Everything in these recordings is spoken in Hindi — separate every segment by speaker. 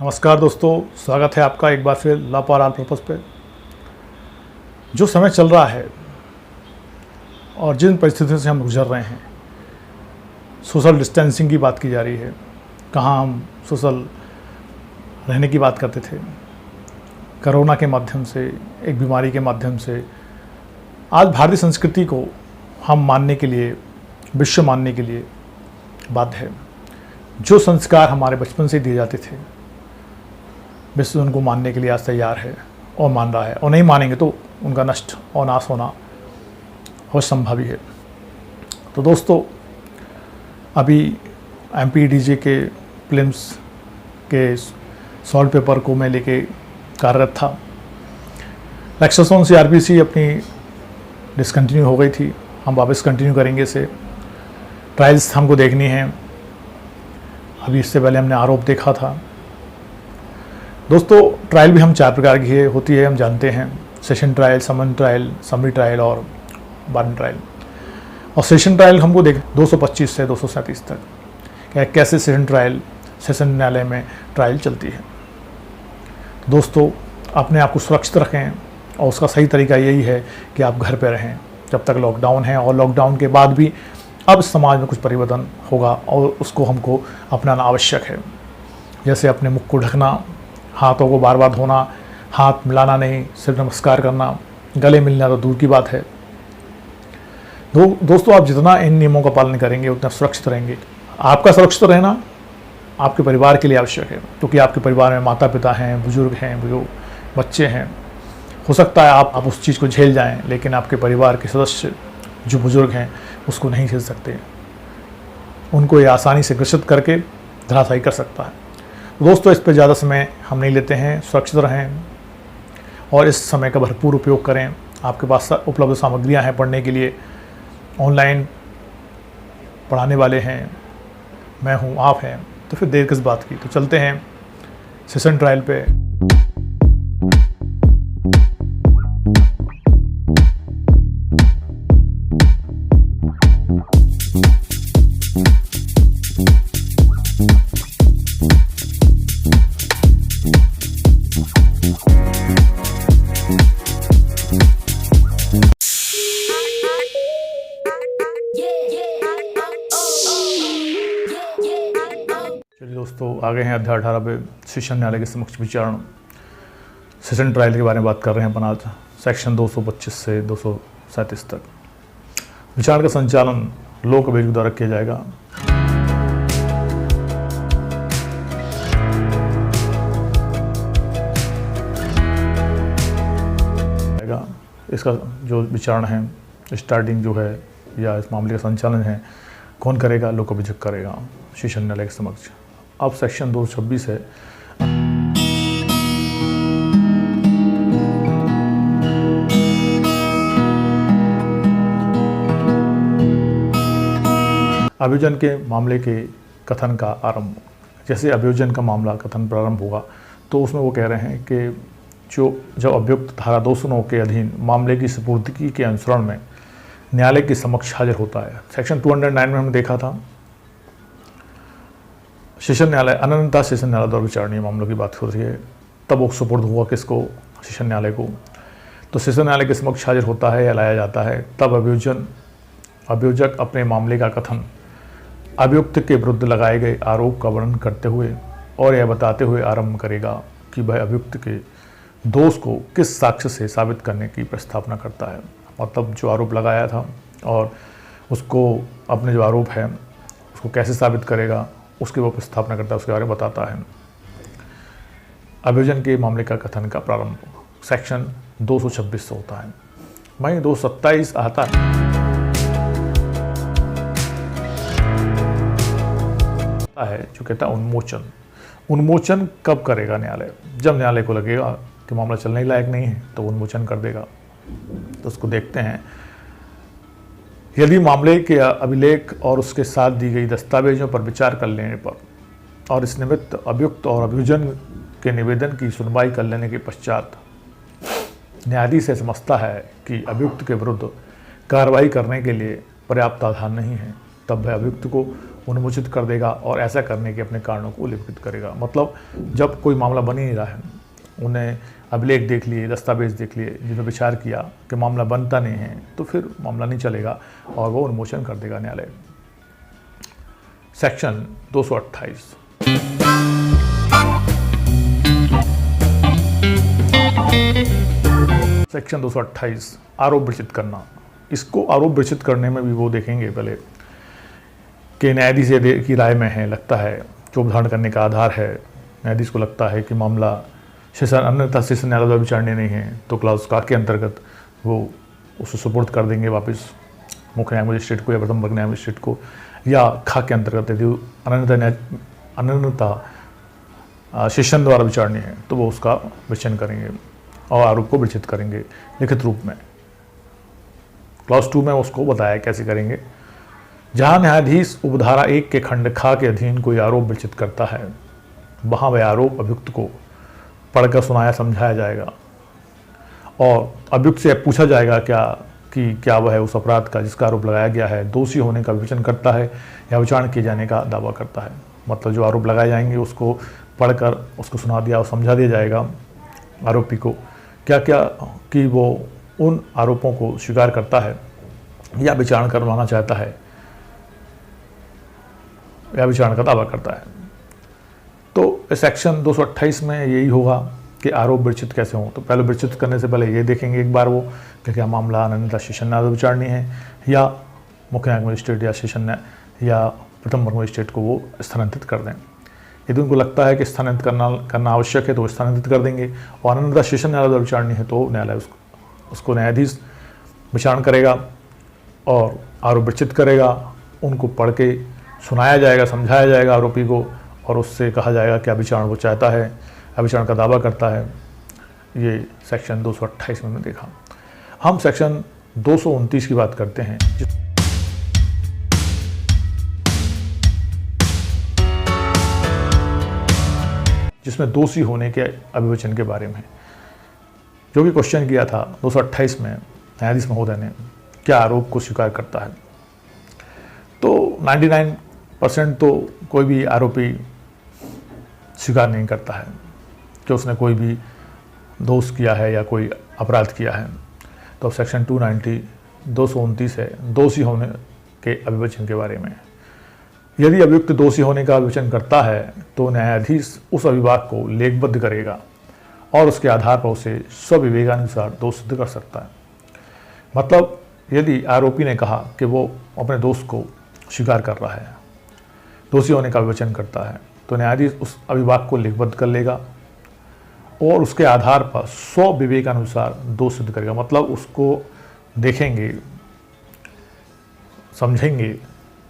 Speaker 1: नमस्कार दोस्तों, स्वागत है आपका एक बार फिर लॉ फॉर ऑल पर्पस पे। जो समय चल रहा है और जिन परिस्थितियों से हम गुजर रहे हैं, सोशल डिस्टेंसिंग की बात की जा रही है। कहाँ हम सोशल रहने की बात करते थे, कोरोना के माध्यम से, एक बीमारी के माध्यम से आज भारतीय संस्कृति को हम मानने के लिए, विश्व मानने के लिए बाध्य है। जो संस्कार हमारे बचपन से दिए जाते थे, विश्व उनको मानने के लिए आज तैयार है और मान रहा है, और नहीं मानेंगे तो उनका नष्ट और नाश होना बहुत संभावी है। तो दोस्तों, अभी MPDJ के प्रीलिम्स के सॉल्व पेपर को मैं लेके कार्यरत था। लेक्चर्स से RBC अपनी डिसकंटिन्यू हो गई थी, हम वापस कंटिन्यू करेंगे इसे। ट्रायल्स हमको देखनी है। अभी इससे पहले हमने आरोप देखा था। दोस्तों, ट्रायल भी हम 4 प्रकार की होती है, हम जानते हैं। सेशन ट्रायल, समन ट्रायल, समरी ट्रायल और बार्न ट्रायल। और सेशन ट्रायल हमको देख 225 से 237 तक कैसे सेशन ट्रायल, सेशन न्यायालय में ट्रायल चलती है। दोस्तों, अपने आप को सुरक्षित रखें और उसका सही तरीका यही है कि आप घर पर रहें जब तक लॉकडाउन है, और लॉकडाउन के बाद भी अब समाज में कुछ परिवर्तन होगा और उसको हमको अपनाना आवश्यक है। जैसे अपने मुख को ढकना, हाथों को बार बार धोना, हाथ मिलाना नहीं, सिर्फ नमस्कार करना, गले मिलना तो दूर की बात है। दोस्तों, आप जितना इन नियमों का पालन करेंगे उतना सुरक्षित रहेंगे। आपका सुरक्षित रहना आपके परिवार के लिए आवश्यक है, क्योंकि आपके परिवार में माता पिता हैं, बुजुर्ग हैं, बच्चे हैं। हो सकता है आप उस चीज़ को झेल जाएं, लेकिन आपके परिवार के सदस्य जो बुजुर्ग हैं उसको नहीं झेल सकते। उनको ये आसानी से ग्रसित करके धराशायी कर सकता है। दोस्तों, इस पर ज़्यादा समय हम नहीं लेते हैं। सुरक्षित रहें और इस समय का भरपूर उपयोग करें। आपके पास उपलब्ध सामग्रियां हैं पढ़ने के लिए। ऑनलाइन पढ़ाने वाले हैं, मैं हूं, आप हैं, तो फिर देर किस बात की। तो चलते हैं सेशन ट्रायल पे। दोस्तों, आगे हैं अध्याय 18 पे सेशन न्यायालय के समक्ष विचारण। सेशन ट्रायल के बारे में बात कर रहे हैं अपन आज, सेक्शन 225 से 237 तक। विचारण का संचालन लोक अभियोग द्वारा किया जाएगा। इसका जो विचारण है, स्टार्टिंग जो है या इस मामले का संचालन है, कौन करेगा? लोक अभियोग करेगा सेशन न्यायालय के समक्ष। अब सेक्शन 226 है। अभियोजन के मामले के कथन का आरंभ। जैसे अभियोजन का मामला कथन प्रारंभ होगा तो उसमें वो कह रहे हैं कि जब अभियुक्त धारा 209 के अधीन मामले की सुपुर्दगी के अनुसरण में न्यायालय के समक्ष हाजिर होता है। सेक्शन 209 में हमने देखा था, सेशन न्यायालय अनंतता सेशन न्यायालय द्वारा विचारणीय मामलों की बात हो रही है। तब वो सुपुर्द हुआ किसको? सेशन न्यायालय को। तो सेशन न्यायालय के समक्ष हाजिर होता है या लाया जाता है, तब अभियोजक अपने मामले का कथन अभियुक्त के विरुद्ध लगाए गए आरोप का वर्णन करते हुए और यह बताते हुए आरंभ करेगा कि वह अभियुक्त के दोष को किस साक्ष्य से साबित करने की प्रस्तावना करता है। और तब जो आरोप लगाया था और उसको अपने जो आरोप है उसको कैसे साबित करेगा, उसकी वो प्रस्तावना करता है, उसके बारे में बताता है। अभियोजन के मामले का कथन का प्रारंभ सेक्शन 226 से होता है। वहीं 227 आता है जो कहता है उन्मोचन। उन्मोचन कब करेगा न्यायालय? जब न्यायालय को लगेगा कि मामला चलने ही लायक नहीं है तो उन्मोचन कर देगा। तो उसको देखते हैं। यदि मामले के अभिलेख और उसके साथ दी गई दस्तावेजों पर विचार कर लेने पर और इस निमित्त अभियुक्त और अभियोजन के निवेदन की सुनवाई कर लेने के पश्चात न्यायाधीश से समझता है कि अभियुक्त के विरुद्ध कार्रवाई करने के लिए पर्याप्त आधार नहीं है, तब वह अभियुक्त को उन्मोचित कर देगा और ऐसा करने के अपने कारणों को उल्लेखित करेगा। मतलब जब कोई मामला बन ही नहीं रहा है, उन्हें अभिलेख देख लिए, दस्तावेज देख लिए, जिन्होंने विचार किया कि मामला बनता नहीं है, तो फिर मामला नहीं चलेगा और वो उन्मोचन कर देगा न्यायालय। सेक्शन 228 सेक्शन 228 आरोप विरचित करना। इसको आरोप विरचित करने में भी वो देखेंगे पहले कि न्यायाधीश की राय में है, लगता है जो उदाहरण करने का आधार है, न्यायाधीश को लगता है कि मामला सेशन अन्यथा सेशन न्यायालय द्वारा विचारणीय नहीं है, तो क्लास का के अंतर्गत वो उसे सुपुर्द कर देंगे वापस मुख्य न्यायिक मजिस्ट्रेट को या प्रथम वर्ग न्यायिक मजिस्ट्रेट को, या खा के अंतर्गत यदि अनन्यता सेशन द्वारा विचारणीय है तो वो उसका विवेचन करेंगे और आरोप को विरचित करेंगे लिखित रूप में। क्लास 2 में उसको बताया कैसे करेंगे। जहाँ न्यायाधीश उपधारा 1 के खंड खा के अधीन कोई आरोप विरचित करता है, वहाँ वह आरोप अभियुक्त को पढ़कर सुनाया समझाया जाएगा और अभियुक्त से पूछा जाएगा क्या वह उस अपराध का जिसका आरोप लगाया गया है दोषी होने का विवेचन करता है या विचारण किए जाने का दावा करता है। मतलब जो आरोप लगाए जाएंगे उसको पढ़कर उसको सुना दिया और समझा दिया जाएगा आरोपी को क्या कि वो उन आरोपों को स्वीकार करता है या विचारण करवाना चाहता है या विचारण का दावा करता है। तो सेक्शन 228 में यही होगा कि आरोप विरचित कैसे हों। तो पहले विरचित करने से पहले ये देखेंगे एक बार वो कि क्या मामला अनन्यता सेशन न्यायालय विचारणीय है या मुख्य न्यायिक मजिस्ट्रेट या सेशन या प्रथम वर्ग मजिस्ट्रेट को वो स्थानांतरित कर दें। यदि उनको लगता है कि स्थानांतरित करना आवश्यक है तो स्थानांतरित कर देंगे और अनन्यता सेशन न्यायालय द्वारा विचारणीय है तो न्यायालय उसको न्यायाधीश विचारण करेगा और आरोप विरचित करेगा। उनको पढ़ के सुनाया जाएगा, समझाया जाएगा आरोपी को और उससे कहा जाएगा क्या विचारण वो चाहता है या विचारण का दावा करता है। ये सेक्शन 228 में देखा। हम सेक्शन 229 की बात करते हैं जिसमें दोषी होने के अभिवचन के बारे में जो भी क्वेश्चन किया था 228 में न्यायाधीश महोदय ने, क्या आरोप को स्वीकार करता है। तो 99% तो कोई भी आरोपी स्वीकार नहीं करता है कि उसने कोई भी दोष किया है या कोई अपराध किया है। तो सेक्शन 229 है दोषी होने के अभिवचन के बारे में। यदि अभियुक्त दोषी होने का विवेचन करता है तो न्यायाधीश उस अभिभाग को लेखबद्ध करेगा और उसके आधार पर उसे स्वविवेकानुसार दोष सिद्ध कर सकता है। मतलब यदि आरोपी ने कहा कि वो अपने दोष को स्वीकार कर रहा है, दोषी होने का विवेचन करता है, तो न्यायाधीश उस अभिभाग को लेखबद्ध कर लेगा और उसके आधार पर स्वविवेकानुसार दोष सिद्ध करेगा। मतलब उसको देखेंगे, समझेंगे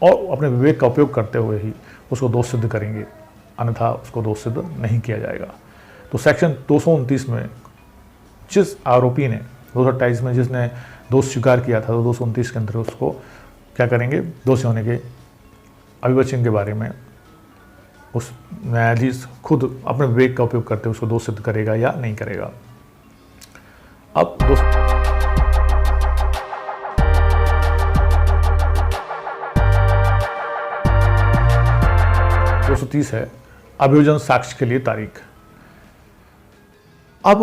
Speaker 1: और अपने विवेक का उपयोग करते हुए ही उसको दोष सिद्ध करेंगे, अन्यथा उसको दोष सिद्ध नहीं किया जाएगा। तो सेक्शन 229 में जिस आरोपी ने 228 में जिसने दोष स्वीकार किया था तो 229 के अंतर्गत उसको क्या करेंगे, दोषी होने के अभिवचन के बारे में उस न्यायाधीश खुद अपने विवेक का उपयोग करते हुए उसको दोष सिद्ध करेगा या नहीं करेगा। अब 230 है अभियोजन साक्ष्य के लिए तारीख। अब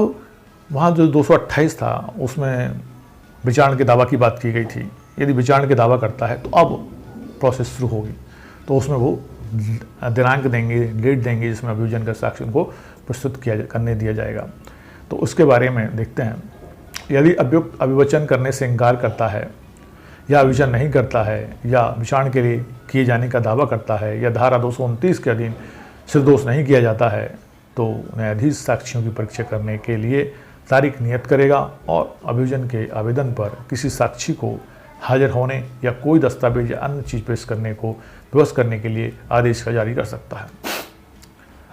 Speaker 1: वहाँ जो 228 था उसमें विचारण के दावा की बात की गई थी। यदि विचारण के दावा करता है तो अब प्रोसेस शुरू होगी, तो उसमें वो दिनांक देंगे, डेट देंगे जिसमें अभियोजन का साक्ष्य उनको प्रस्तुत करने दिया जाएगा। तो उसके बारे में देखते हैं। यदि अभियुक्त अभिवचन करने से इनकार करता है या अभिवचन नहीं करता है या विचारण के लिए किए जाने का दावा करता है या धारा 229 के अधीन सिरदोष नहीं किया जाता है तो न्यायाधीश साक्षियों की परीक्षा करने के लिए तारीख नियत करेगा और अभियोजन के आवेदन पर किसी साक्षी को हाजिर होने या कोई दस्तावेज या अन्य चीज़ पेश करने को विवश करने के लिए आदेश का जारी कर सकता है।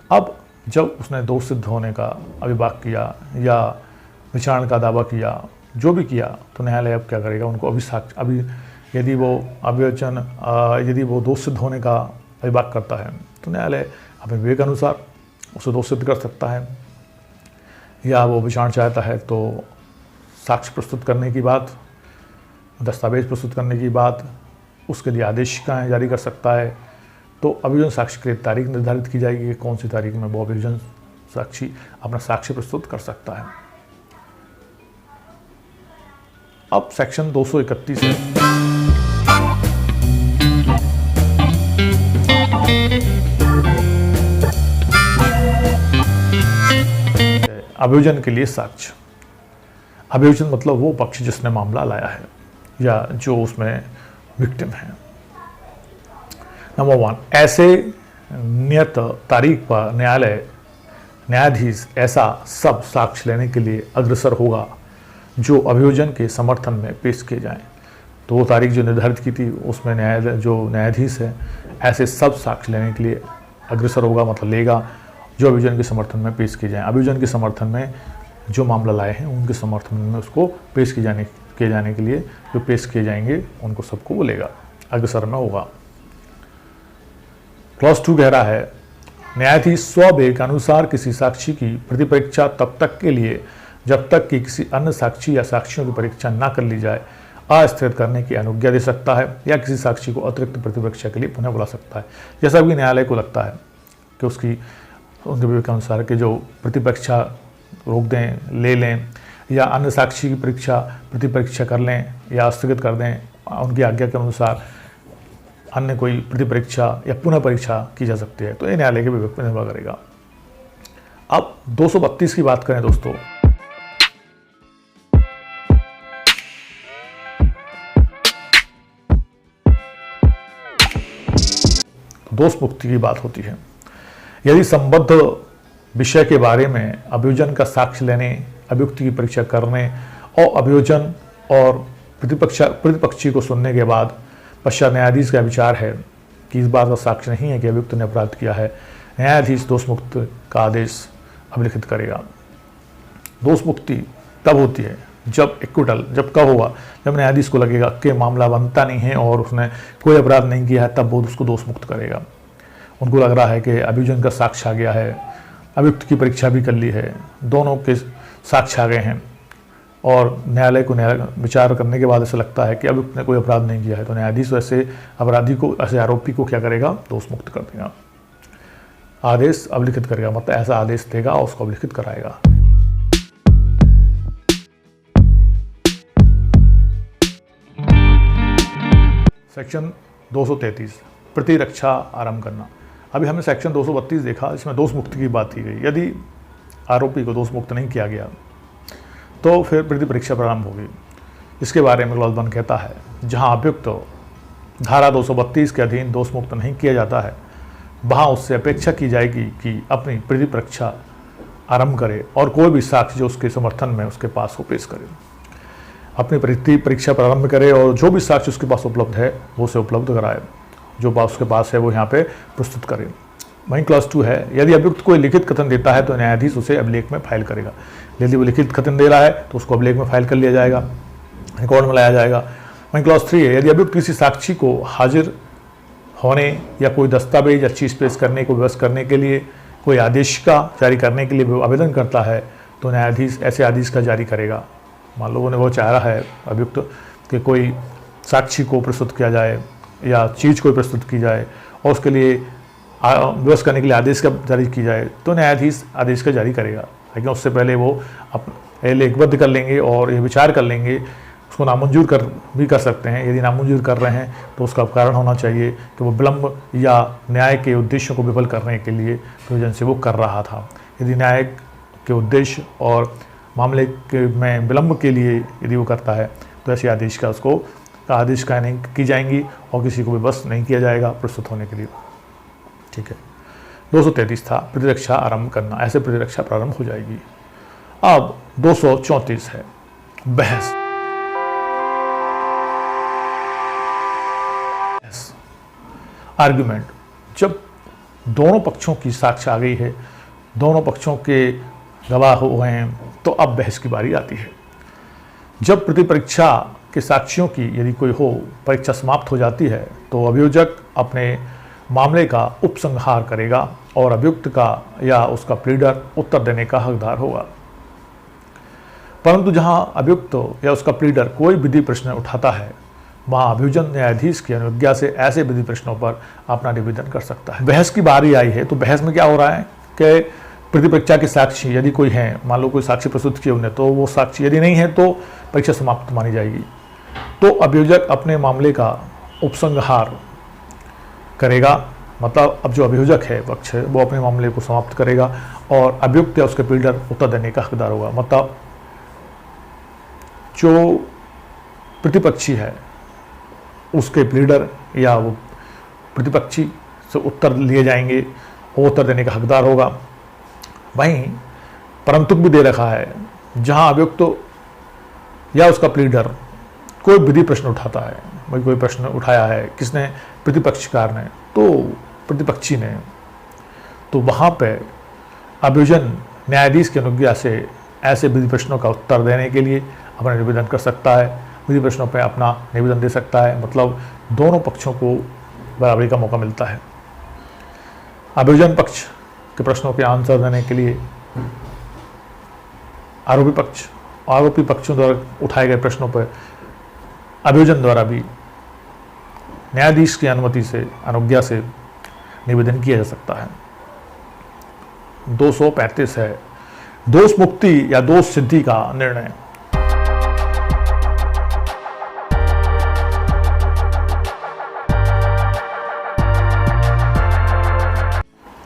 Speaker 1: अब जब उसने दोष सिद्ध होने का अभिभाग किया या विचारण का दावा किया, जो भी किया, तो न्यायालय अब क्या करेगा, उनको अभी यदि वो अभिवचन यदि वो दोष सिद्ध होने का अभिभाग करता है तो न्यायालय अपने विवेक अनुसार उसे दोष सिद्ध कर सकता है, या वो विचारण चाहता है तो साक्ष्य प्रस्तुत करने की बात, दस्तावेज प्रस्तुत करने की बात, उसके लिए आदेशिकाएँ जारी कर सकता है तो अभियोजन साक्षी के लिए तारीख निर्धारित की जाएगी कि कौन सी तारीख में वो अभियोजन साक्षी अपना साक्ष्य प्रस्तुत कर सकता है। अब सेक्शन 231 है। अभियोजन के लिए साक्ष्य। अभियोजन मतलब वो पक्ष जिसने मामला लाया है या जो उसमें विक्टिम है। नंबर 1, ऐसे नियत तारीख पर न्यायाधीश ऐसा सब साक्ष्य लेने के लिए अग्रसर होगा जो अभियोजन के समर्थन में पेश किए जाएं। तो वो तारीख जो निर्धारित की थी उसमें न्यायाधीश है ऐसे सब साक्ष्य लेने के लिए अग्रसर होगा, मतलब लेगा, जो अभियोजन के समर्थन में पेश किए जाएं। अभियोजन के समर्थन में जो मामला लाए हैं उनके समर्थन में उसको पेश किए जाने के लिए जो पेश किए जाएंगे उनको सबको वो लेगा, अग्रसर में होगा। क्लॉज 2 कह रहा है न्यायाधीश स्वबे के अनुसार किसी साक्षी की प्रतिपरीक्षा तब तक के लिए जब तक कि किसी अन्य साक्षी या साक्षियों की परीक्षा न कर ली जाए अस्थिर करने की अनुज्ञा दे सकता है या किसी साक्षी को अतिरिक्त प्रतिपरीक्षा के लिए पुनः बुला सकता है। जैसा भी न्यायालय को लगता है कि उनके विवेक के अनुसार कि जो प्रतिपरीक्षा रोक दें, ले लें या अन्य साक्षी की प्रतिपरीक्षा कर लें या स्थगित कर दें, उनकी आज्ञा के अनुसार अन्य कोई प्रतिपरीक्षा या पुनः परीक्षा की जा सकती है, तो ये न्यायालय के विवेक पर निर्भर करेगा। अब 232 की बात करें दोस्तों, तो दोष मुक्ति की बात होती है। यदि संबद्ध विषय के बारे में अभियोजन का साक्ष्य लेने, अभियुक्ति की परीक्षा करने और अभियोजन और प्रतिपक्षी को सुनने के बाद पश्चात न्यायाधीश का विचार है कि इस बात का साक्ष्य नहीं है कि अभियुक्त ने अपराध किया है, न्यायाधीश दोष मुक्त का आदेश अभिलिखित करेगा। दोष मुक्ति तब होती है जब जब कब होगा, जब न्यायाधीश को लगेगा कि मामला बनता नहीं है और उसने कोई अपराध नहीं किया है, तब वो उसको दोष मुक्त करेगा। उनको लग रहा है कि अभियोजन का साक्ष्य आ गया है, अभियुक्त की परीक्षा भी कर ली है, दोनों के साक्ष्य आ गए हैं और न्यायालय को विचार करने के बाद ऐसा लगता है कि अभियुक्त ने कोई अपराध नहीं किया है, तो न्यायाधीश ऐसे आरोपी को क्या करेगा, दोष मुक्त कर देगा, आदेश अभिलिखित करेगा, मतलब ऐसा आदेश देगा और उसको अभिलिखित कराएगा। सेक्शन 233 प्रतिरक्षा आरंभ करना। अभी हमने सेक्शन 232 देखा, इसमें दोष मुक्ति की बात की गई। यदि आरोपी को दोष मुक्त नहीं किया गया तो फिर प्रतिपरीक्षा प्रारंभ होगी। इसके बारे में क्लॉज 1 कहता है जहां अभियुक्त धारा 232 के अधीन दोष मुक्त नहीं किया जाता है वहां उससे अपेक्षा की जाएगी कि अपनी प्रतिपरीक्षा आरंभ करे और कोई भी साक्ष्य जो उसके समर्थन में उसके पास हो पेश करे, अपनी प्रतिपरीक्षा प्रारंभ करे और जो भी साक्ष्य उसके पास उपलब्ध है वो उसे उपलब्ध कराए, जो बात उसके पास है वो यहाँ पे प्रस्तुत करे। वहीं क्लॉज 2 है यदि अभियुक्त कोई लिखित कथन देता है तो न्यायाधीश उसे अभिलेख में फाइल करेगा। यदि वो लिखित कथन दे रहा है तो उसको अभिलेख में फाइल कर लिया जाएगा, रिकॉर्ड में लाया जाएगा। वहीं क्लॉज 3 है यदि अभियुक्त किसी साक्षी को हाजिर होने या कोई दस्तावेज या चीज़ पेश करने को विवश करने के लिए कोई आदेश का जारी करने के लिए आवेदन करता है तो न्यायाधीश ऐसे आदेश का जारी करेगा। मान लो उन्हें वो चाह रहा है अभियुक्त कि कोई साक्षी को प्रस्तुत किया जाए या चीज़ को प्रस्तुत की जाए और उसके लिए विवश करने के लिए आदेश का जारी की जाए, तो न्यायाधीश आदेश का जारी करेगा। लेकिन उससे पहले वो लेखबद्ध कर लेंगे और ये विचार कर लेंगे, उसको नामंजूर भी कर सकते हैं। यदि नामंजूर कर रहे हैं तो उसका कारण होना चाहिए कि वो विलम्ब या न्याय के उद्देश्यों को विफल करने के लिए प्रयोजन से वो कर रहा था। यदि न्याय के उद्देश्य और मामले में विलम्ब के लिए यदि वो करता है तो ऐसे आदेश का नहीं की जाएंगी और किसी को विवश नहीं किया जाएगा प्रस्तुत होने के लिए। ठीक है, 233 था प्रतिरक्षा आरंभ करना, ऐसे प्रतिरक्षा प्रारंभ हो जाएगी। अब 234 है बहस। आर्ग्यूमेंट, जब दोनों पक्षों की साक्ष्य आ गई है, दोनों पक्षों के गवाह हो गए हैं, तो अब बहस की बारी आती है। जब प्रतिपरीक्षा के साक्षियों की यदि कोई हो परीक्षा समाप्त हो जाती है तो अभियोजक अपने मामले का उपसंहार करेगा और अभियुक्त का या उसका प्लीडर उत्तर देने का हकदार होगा। परंतु जहां अभियुक्त या उसका प्लीडर कोई विधि प्रश्न उठाता है वहाँ अभियोजन न्यायाधीश की अनुज्ञा से ऐसे विधि प्रश्नों पर अपना निवेदन कर सकता है। बहस की बारी आई है, तो बहस में क्या हो रहा है कि प्रतिपक्षा के साक्षी यदि कोई है, मान लो कोई साक्षी प्रस्तुत किए उन्हें, तो वो साक्षी यदि नहीं है तो परीक्षा समाप्त मानी जाएगी। तो अभियोजक अपने मामले का उपसंहार करेगा, मतलब अब जो अभियोजक है पक्ष है वो अपने मामले को समाप्त करेगा और अभियुक्त या उसके प्लीडर उत्तर देने का हकदार होगा। मतलब जो प्रतिपक्षी है उसके प्लीडर या वो प्रतिपक्षी से उत्तर लिए जाएंगे, वो उत्तर देने का हकदार होगा। वहीं परंतु भी दे रखा है, जहां अभियुक्त या उसका प्लीडर कोई विधि प्रश्न उठाता है, भाई कोई प्रश्न उठाया है किसने, प्रतिपक्षकार ने, तो प्रतिपक्षी ने, तो वहाँ पे अभियोजन न्यायाधीश की अनुज्ञा से ऐसे विधि प्रश्नों का उत्तर देने के लिए अपना निवेदन कर सकता है, विधि प्रश्नों पे अपना निवेदन दे सकता है। मतलब दोनों पक्षों को बराबरी का मौका मिलता है। अभियोजन पक्ष के प्रश्नों के आंसर देने के लिए आरोपी पक्षों द्वारा उठाए गए प्रश्नों पर अभियोजन द्वारा भी न्यायाधीश की अनुमति से, अनुज्ञा से निवेदन किया जा सकता है। 235 है दोष मुक्ति या दोष सिद्धि का निर्णय।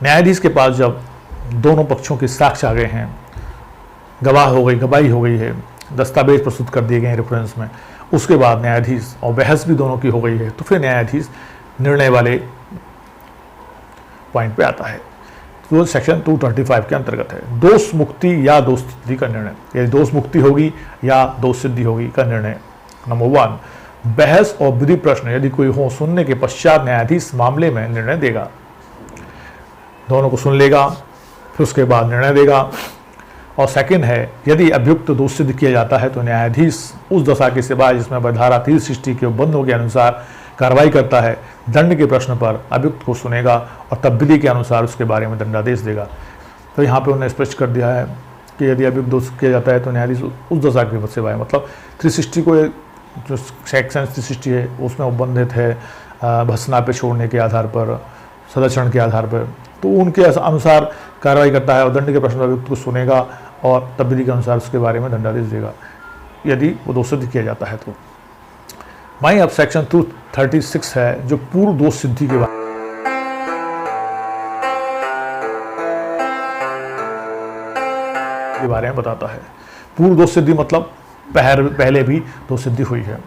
Speaker 1: न्यायाधीश के पास जब दोनों पक्षों के साक्ष्य आ गए हैं, गवाही हो गई है, दस्तावेज प्रस्तुत कर दिए गए हैं रेफरेंस में, उसके बाद न्यायाधीश और बहस भी दोनों की हो गई है, तो फिर न्यायाधीश निर्णय वाले पॉइंट पे आता है। तो सेक्शन 235 के अंतर्गत है दोष मुक्ति या दोष सिद्धि का निर्णय। यदि दोष मुक्ति होगी या दोष सिद्धि होगी का निर्णय। नंबर 1, बहस और विधि प्रश्न यदि कोई हो, सुनने के पश्चात न्यायाधीश मामले में निर्णय देगा। दोनों को सुन लेगा, फिर उसके बाद निर्णय देगा। और सेकंड है, यदि अभियुक्त दोष सिद्ध किया जाता है तो न्यायाधीश उस दशा के सिवाय जिसमें धारा 360 के उपबंधों के अनुसार कार्रवाई करता है, दंड के प्रश्न पर अभियुक्त को सुनेगा और तब विधि के अनुसार उसके बारे में दंडादेश देगा। तो यहाँ पे उन्होंने स्पष्ट कर दिया है कि यदि अभियुक्त दोष किया जाता है तो न्यायाधीश उस दशा के सिवाय, मतलब 360 को जो सेक्शन 360 है उसमें उपबंधित है भत्सना पे छोड़ने के आधार पर, सदाचरण के आधार पर, तो उनके अनुसार कार्रवाई करता है और दंड के प्रश्न पर अभियुक्त को सुनेगा और तब विधि के अनुसार उसके बारे में दंडादेश देगा यदि वो दोष सिद्ध किया जाता है तो। वहीं अब सेक्शन 236 है जो पूर्व दोष सिद्धि के बारे में बताता है। पूर्व दोष सिद्धि मतलब पहले भी दोष सिद्धि हुई है।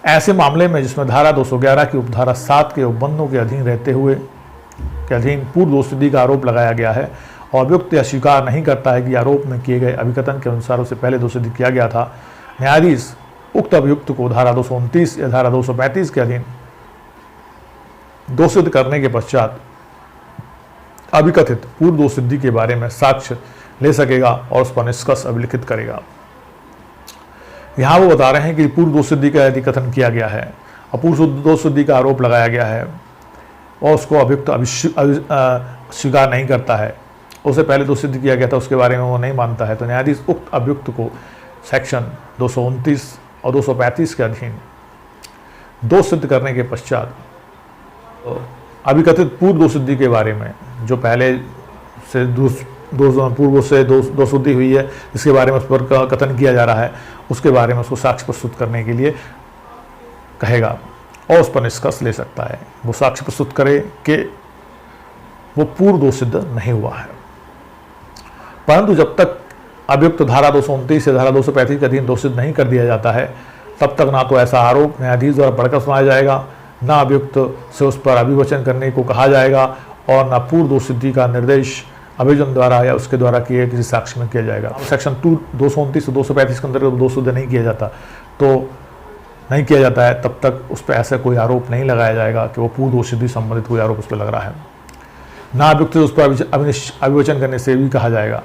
Speaker 1: ऐसे मामले में जिसमें धारा 211 की उपधारा 7 के उपबंधों के अधीन रहते हुए के अधीन पूर्व दोष सिद्धि का आरोप लगाया गया है और अभियुक्त यह स्वीकार नहीं करता है कि आरोप में किए गए अभिकथन के अनुसार उसे पहले दोष सिद्ध किया गया था, न्यायाधीश उक्त अभियुक्त को धारा 229 या धारा 235 के अधीन दोष सिद्ध करने के पश्चात अभिकथित पूर्व दोष सिद्धि के बारे में साक्ष्य ले सकेगा और उस पर निष्कर्ष अभिलिखित करेगा। यहाँ वो बता रहे हैं कि पूर्व दोष सिद्धि का यदि कथन किया गया है और पूर्व दोष सिद्धि का आरोप लगाया गया है और उसको अभियुक्त स्वीकार नहीं करता है, उसे पहले दोष सिद्ध किया गया था उसके बारे में वो नहीं मानता है, तो न्यायाधीश उक्त अभियुक्त को सेक्शन 229 और 235 के अधीन दोष सिद्ध करने के पश्चात अभिकथित पूर्व दोष सिद्धि के बारे में जो पहले से पूर्व से दोष सिद्धि हुई है, इसके बारे में उस पर कथन किया जा रहा है, उसके बारे में उसको साक्ष्य प्रस्तुत करने के लिए कहेगा और उस पर निष्कर्ष ले सकता है। वो साक्ष्य प्रस्तुत करे कि वो पूर्व दोष सिद्ध नहीं हुआ है। परंतु जब तक अभियुक्त धारा 229 या धारा 235 के अधीन दोष सिद्ध नहीं कर दिया जाता है, तब तक ना तो ऐसा आरोप न्यायाधीश द्वारा पढ़कर सुनाया जाएगा, ना अभियुक्त से उस पर अभिवचन करने को कहा जाएगा और ना पूर्व दोष सिद्धि का निर्देश अभियोजन द्वारा या उसके द्वारा किए किसी साक्ष्य में किया जाएगा। सेक्शन 229 और 235 के अंतर्गत दोष सिद्ध नहीं किया जाता नहीं किया जाता है, तब तक उस पर ऐसा कोई आरोप नहीं लगाया जाएगा कि वो पूर्व दोष सिद्धि संबंधित कोई आरोप उस पर लग रहा है। ना अभियुक्त से उस पर अभिवचन करने से भी कहा जाएगा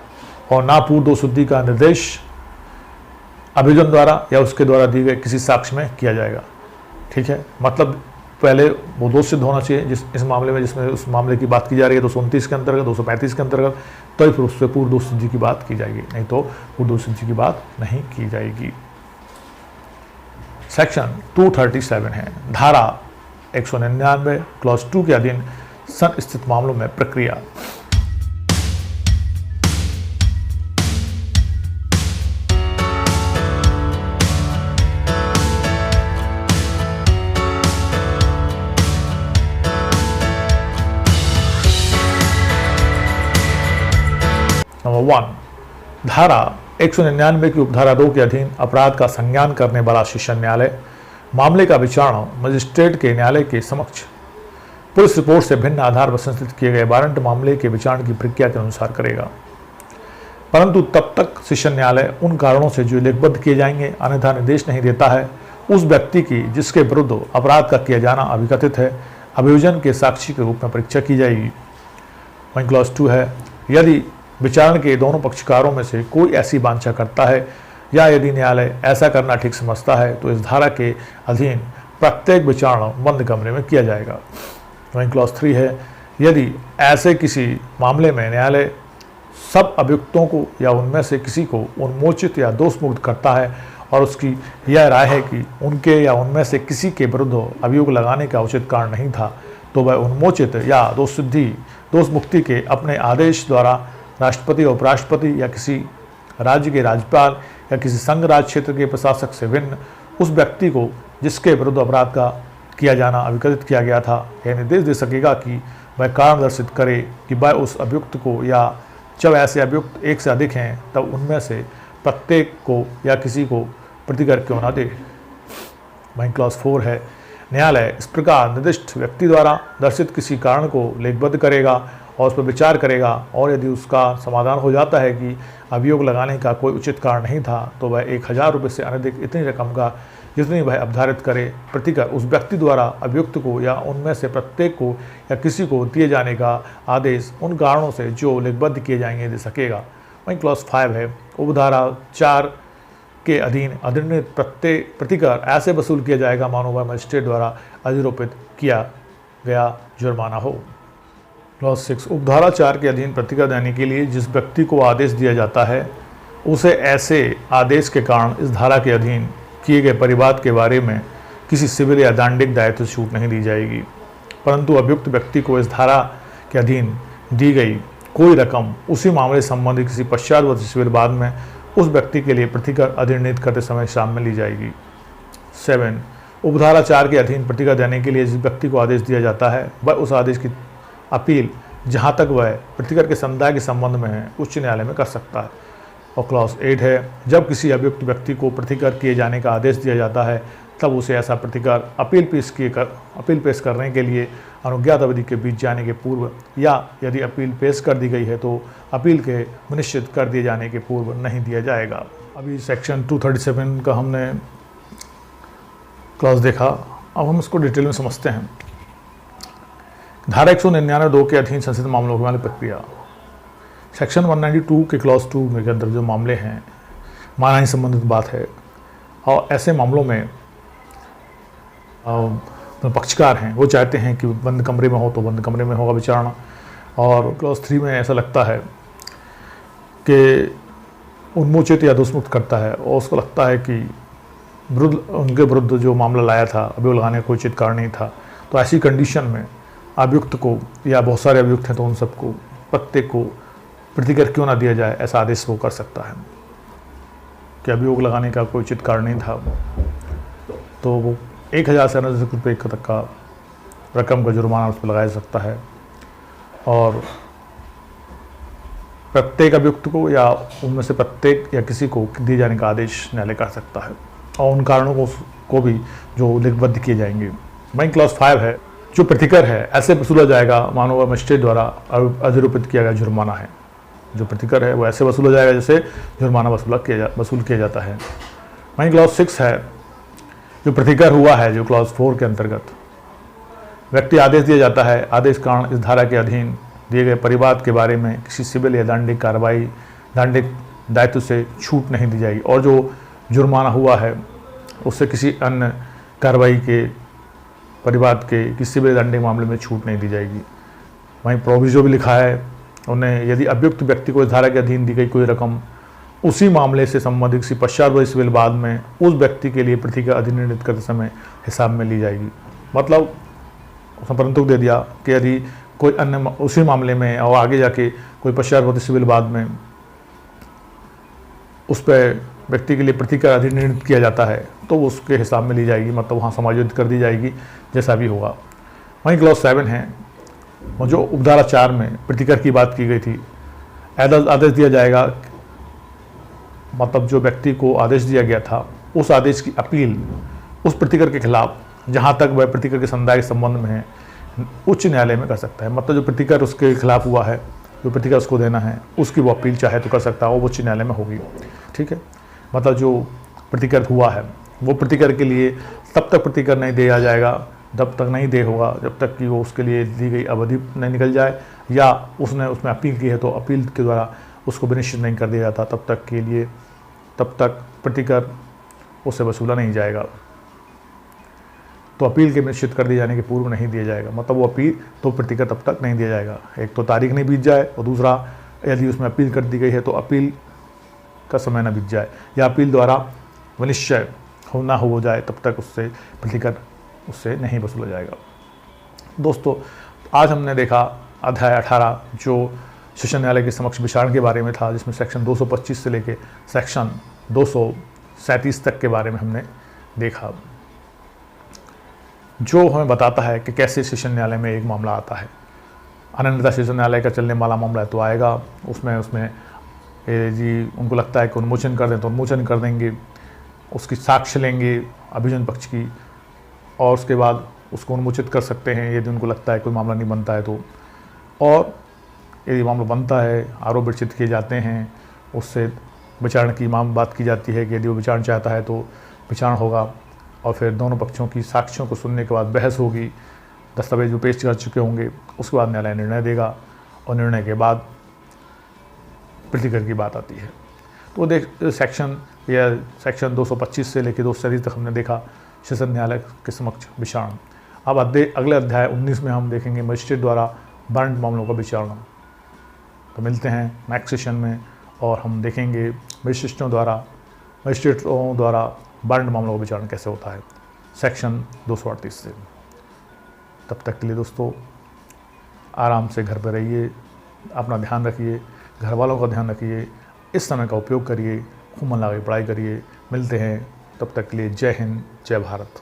Speaker 1: और ना पूर्व दोष सिद्धि का निर्देश अभियोजन द्वारा या उसके द्वारा दिए गए किसी साक्ष्य में किया जाएगा। ठीक है, मतलब पहले वो दोष सिद्ध होना चाहिए इस मामले में, जिसमें उस मामले की बात की जा रही है 229 के अंतर्गत, 235 के अंतर्गत, तो फिर उस पर पूर्व दोष सिद्धि की बात की जाएगी, नहीं तो पूर्व दोष सिद्धि की बात नहीं की जाएगी। सेक्शन 237 है धारा 199 क्लॉज 2 के अधीन संस्थित मामलों में प्रक्रिया। नंबर 1, धारा 199 की उपधारा 2 के अधीन अपराध का संज्ञान करने वाला सेशन न्यायालय मामले का विचारण मजिस्ट्रेट के न्यायालय के समक्ष पुलिस रिपोर्ट से भिन्न आधार पर संस्थित किए गए वारंट मामले के विचारण की प्रक्रिया के अनुसार करेगा, परंतु तब तक सेशन न्यायालय उन कारणों से जो लेखबद्ध किए जाएंगे अन्यथा निर्देश नहीं देता है उस व्यक्ति की जिसके विरुद्ध अपराध का किया जाना अभिकथित है अभियोजन के साक्षी के रूप में परीक्षा की जाएगी। वहीं क्लॉज 2 है, यदि विचारण के दोनों पक्षकारों में से कोई ऐसी वांछा करता है या यदि न्यायालय ऐसा करना ठीक समझता है तो इस धारा के अधीन प्रत्येक विचारण बंद कमरे में किया जाएगा। वहीं क्लॉज 3 है, यदि ऐसे किसी मामले में न्यायालय सब अभियुक्तों को या उनमें से किसी को उन्मोचित या दोषमुक्त करता है और उसकी यह राय है कि उनके या उनमें से किसी के विरुद्ध अभियोग लगाने का उचित कारण नहीं था, तो वह उन्मोचित या दोषमुक्ति के अपने आदेश द्वारा राष्ट्रपति और उपराष्ट्रपति या किसी राज्य के राज्यपाल या किसी संघ राज्य क्षेत्र के प्रशासक से भिन्न उस व्यक्ति को जिसके विरुद्ध अपराध का किया जाना अभिकथित किया गया था यह निर्देश दे सकेगा कि वह कारण दर्शित करे कि वह उस अभियुक्त को या जब ऐसे अभियुक्त एक से अधिक हैं तब उनमें से प्रत्येक को या किसी को प्रतिकर क्यों न दे। वहीं क्लॉज 4 है, न्यायालय इस प्रकार निर्दिष्ट व्यक्ति द्वारा दर्शित किसी कारण को लेखबद्ध करेगा और उस पर विचार करेगा और यदि उसका समाधान हो जाता है कि अभियोग लगाने का कोई उचित कारण नहीं था तो वह 1000 रुपये से अनधिक इतनी रकम का जितनी वह अवधारित करे प्रतिकर उस व्यक्ति द्वारा अभियुक्त को या उनमें से प्रत्येक को या किसी को दिए जाने का आदेश उन कारणों से जो लेखबद्ध किए जाएंगे दे सकेगा। वहीं क्लॉज 5 है, उपधारा 4 के अधीन अधिनियमित प्रत्येक प्रतिकर ऐसे वसूल किया जाएगा मानो वह मजिस्ट्रेट द्वारा अधिरोपित किया गया जुर्माना हो। क्लॉज 6, उपधारा 4 के अधीन प्रतिकर देने के लिए जिस व्यक्ति को आदेश दिया जाता है उसे ऐसे आदेश के कारण इस धारा के अधीन किए गए परिवाद के बारे में किसी सिविल या दंडिक दायित्व से छूट नहीं दी जाएगी, परंतु अभियुक्त व्यक्ति को इस धारा के अधीन दी गई कोई रकम उसी मामले संबंधी किसी पश्चातवर्ती सिविल वाद में उस व्यक्ति के लिए प्रतिकर अधिनिर्णित करते समय शामिल ली जाएगी। 7, उपधारा 4 के अधीन प्रतिकर देने के लिए जिस व्यक्ति को आदेश दिया जाता है वह उस आदेश की अपील जहां तक वह प्रतिकर के समुदाय के संबंध में है उच्च न्यायालय में कर सकता है। और क्लॉज 8 है, जब किसी अभियुक्त व्यक्ति को प्रतिकर किए जाने का आदेश दिया जाता है तब उसे ऐसा प्रतिकर अपील पेश करने के लिए अनुज्ञात अवधि के बीच जाने के पूर्व या यदि अपील पेश कर दी गई है तो अपील के निश्चित कर दिए जाने के पूर्व नहीं दिया जाएगा। अभी सेक्शन 237 का हमने क्लॉज देखा, अब हम इसको डिटेल में समझते हैं। धारा 199(2) के अधीन संसदीय मामलों की प्रक्रिया। सेक्शन 192 के क्लॉज 2 के अंदर जो मामले हैं मानहानि संबंधित बात है और ऐसे मामलों में पक्षकार हैं वो चाहते हैं कि बंद कमरे में हो तो बंद कमरे में होगा विचारणा, और क्लॉज 3 में ऐसा लगता है कि उन्मोचित या दोषमुक्त करता है और उसको लगता है कि उनके विरुद्ध जो मामला लाया था अभियोग लगाने का कोई उचित कारण नहीं था, तो ऐसी कंडीशन में अभियुक्त को या बहुत सारे अभियुक्त हैं तो उन सबको प्रत्येक को प्रतिकर क्यों ना दिया जाए ऐसा आदेश वो कर सकता है कि अभियोग लगाने का कोई उचित कारण नहीं था, तो वो 1000 से 900 रुपये तक का रकम का जुर्माना उस पर लगाया जा सकता है और प्रत्येक अभियुक्त को या उनमें से प्रत्येक या किसी को दिए जाने का आदेश न्यायालय कर सकता है और उन कारणों को भी जो लिखबद्ध किए जाएंगे। वहीं क्लॉज 5 है, जो प्रतिकर है ऐसे वसूला जाएगा मानो वह मजिस्ट्रेट द्वारा अधिरोपित किया गया जुर्माना है। जो प्रतिकर है वो ऐसे वसूला जाएगा जैसे जुर्माना वसूल किया जाता है। वहीं क्लॉज 6 है, जो प्रतिकर हुआ है जो क्लॉज 4 के अंतर्गत व्यक्ति आदेश दिया जाता है, आदेश कारण इस धारा के अधीन दिए गए परिवाद के बारे में किसी सिविल या दंडिक कार्रवाई दंडिक दायित्व से छूट नहीं दी जाएगी और जो जुर्माना हुआ है उससे किसी अन्य कार्रवाई के परिवाद के किसी सिविल दंडिक मामले में छूट नहीं दी जाएगी। वहीं प्रोविजो भी लिखा है उन्हें, यदि अभियुक्त व्यक्ति को इस धारा के अधीन दी गई कोई रकम उसी मामले से संबंधित किसी पश्चातवर्ती सिविल वाद में उस व्यक्ति के लिए प्रतिक्रिया अधिनिर्णित करते समय हिसाब में ली जाएगी। मतलब उसने परंतु दे दिया कि यदि कोई अन्य उसी मामले में और आगे जाके कोई पश्चातवर्ती सिविल वाद में उस पर व्यक्ति के लिए प्रतिक्रिया अधिनिर्णित किया जाता है तो उसके हिसाब में ली जाएगी, मतलब वहाँ समायोजित कर दी जाएगी जैसा भी होगा। वहीं क्लॉज 7 है, जो उपधारा 4 में प्रतिकर की बात की गई थी, आदेश दिया जाएगा, मतलब जो व्यक्ति को आदेश दिया गया था उस आदेश की अपील उस प्रतिकर के खिलाफ, जहाँ तक वह प्रतिकर के समुदाय के संबंध में है, उच्च न्यायालय में कर सकता है। मतलब जो प्रतिकर उसके खिलाफ हुआ है, जो प्रतिकर उसको देना है, उसकी वो अपील चाहे तो कर सकता है और वो उच्च न्यायालय में होगी। ठीक है, मतलब जो प्रतिकर हुआ है वो प्रतिकर के लिए तब तक प्रतिकर नहीं दिया जाएगा जब तक नहीं दे होगा, जब तक कि वो उसके लिए दी गई अवधि नहीं निकल जाए या उसने उसमें अपील की है तो अपील के द्वारा उसको विनिश्चित नहीं कर दिया जाता, तब तक प्रतिकर उससे वसूला नहीं जाएगा। तो अपील के निश्चित कर दिए जाने के पूर्व नहीं दिया जाएगा, मतलब वो अपील तो प्रतिकर तब तक नहीं दिया जाएगा। एक तो तारीख नहीं बीत जाए और दूसरा यदि उसमें अपील कर दी गई है तो अपील का समय ना बीत जाए या अपील द्वारा विनिश्चय ना हो जाए, तब तक उससे प्रतिकर उससे नहीं वसूला जाएगा। दोस्तों, आज हमने देखा अध्याय 18 जो सेशन न्यायालय के समक्ष विचारण के बारे में था, जिसमें सेक्शन 225 से लेके सेक्शन 237 तक के बारे में हमने देखा, जो हमें बताता है कि कैसे सेशन न्यायालय में एक मामला आता है। अनन्यता सेशन न्यायालय का चलने वाला मामला है तो आएगा, उसमें जी उनको लगता है कि उन्मोचन कर दें तो उन्मोचन कर देंगे, उसकी साक्ष्य लेंगे अभियोजन पक्ष की और उसके बाद उसको उन्मोचित कर सकते हैं यदि उनको लगता है कोई मामला नहीं बनता है तो। और यदि मामला बनता है, आरोप विरचित किए जाते हैं, उससे विचारण की बात की जाती है कि यदि वो विचारण चाहता है तो विचारण होगा और फिर दोनों पक्षों की साक्ष्यों को सुनने के बाद बहस होगी, दस्तावेज वो पेश कर चुके होंगे, उसके बाद न्यायालय निर्णय देगा और निर्णय के बाद प्रतिकर की बात आती है। तो सेक्शन 225 से लेकर 237 तक हमने देखा सेशन न्यायालय के समक्ष विचारण। अब अगले अध्याय 19 में हम देखेंगे मजिस्ट्रेट द्वारा वारंट मामलों का विचारण। तो मिलते हैं नेक्स्ट सेशन में और हम देखेंगे मजिस्ट्रेटों द्वारा वारंट मामलों का विचारण कैसे होता है सेक्शन 238 से। तब तक के लिए दोस्तों आराम से घर पर रहिए, अपना ध्यान रखिए, घर वालों का ध्यान रखिए, इस समय का उपयोग करिए, खूब मन लगा के पढ़ाई करिए। मिलते हैं, तब तक के लिए जय हिंद, जय भारत।